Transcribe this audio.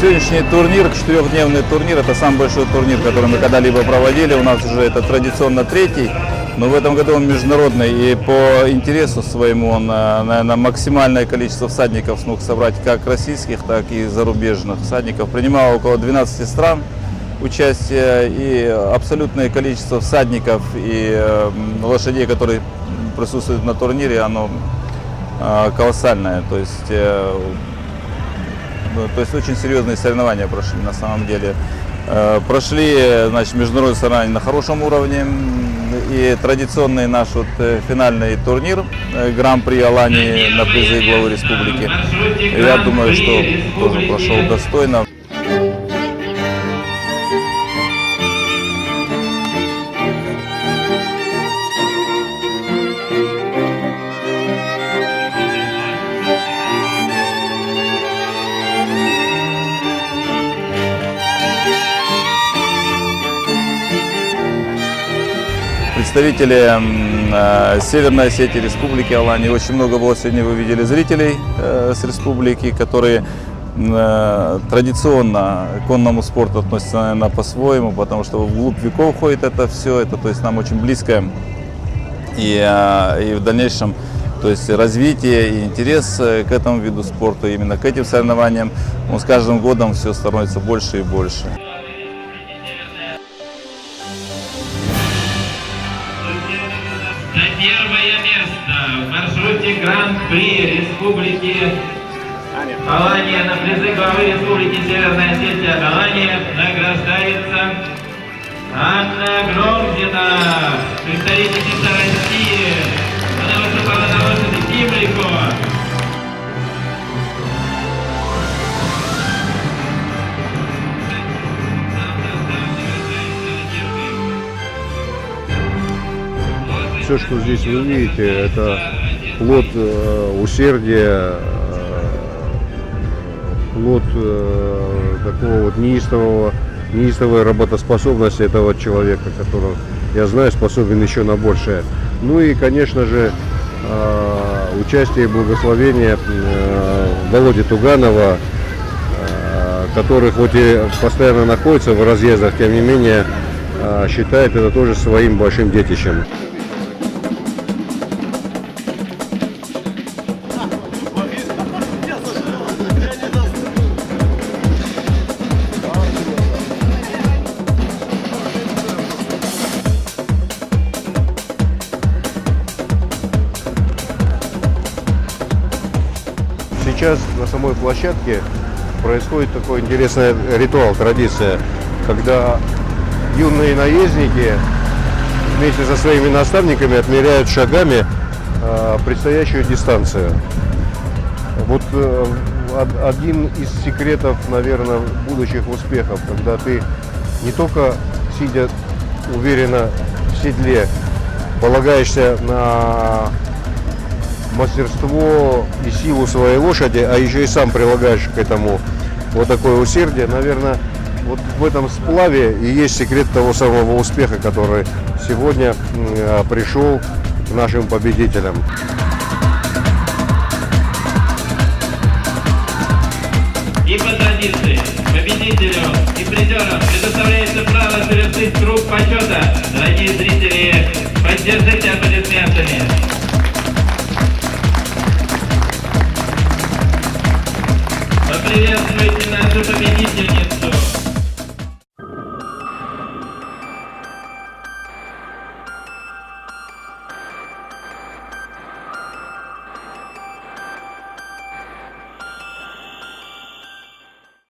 Сегодняшний турнир, 4-дневный турнир, это самый большой турнир, который мы когда-либо проводили. У нас уже это традиционно третий, но в этом году он международный. И по интересу своему он, наверное, максимальное количество всадников смог собрать как российских, так и зарубежных всадников. Принимало около 12 стран участие, и абсолютное количество всадников и лошадей, которые присутствуют на турнире, оно колоссальное. То есть очень серьезные соревнования прошли на самом деле. Прошли, значит, международные соревнования на хорошем уровне. И традиционный наш финальный турнир Гран-при Алании на призы главы республики. Я думаю, что тоже прошел достойно. Представители Северной Осетии, Республики Алании. Очень много было сегодня, вы видели, зрителей с республики, которые традиционно к конному спорту относятся, наверное, по-своему, потому что вглубь веков ходит это все, это, то есть, нам очень близко. И в дальнейшем, то есть, развитие и интерес к этому виду спорта, именно к этим соревнованиям, он с каждым годом все становится больше и больше. На первое место в маршруте Гран-при Республики Алания на призы главы Республики Северная Осетия Алания награждается Анна Громзина, представительница России. Она выступала на лошади Кимрико. Все, что здесь вы видите, это плод усердия, плод такого вот неистовой работоспособности этого человека, который, я знаю, способен еще на большее. Ну и, конечно же, участие и благословение Володи Туганова, который хоть и постоянно находится в разъездах, тем не менее считает это тоже своим большим детищем. Сейчас на самой площадке происходит такой интересный ритуал, традиция, когда юные наездники вместе со своими наставниками отмеряют шагами предстоящую дистанцию. Вот один из секретов, наверное, будущих успехов, когда ты не только сидя уверенно в седле, полагаешься на мастерство и силу своей лошади, а еще и сам прилагаешь к этому вот такое усердие, наверное, вот в этом сплаве и есть секрет того самого успеха, который сегодня пришел к нашим победителям. И по традиции победителю и призерам предоставляется право совершить круг почета. Дорогие зрители, поддержите аплодисментами. Поприветствуйте нашу победительницу.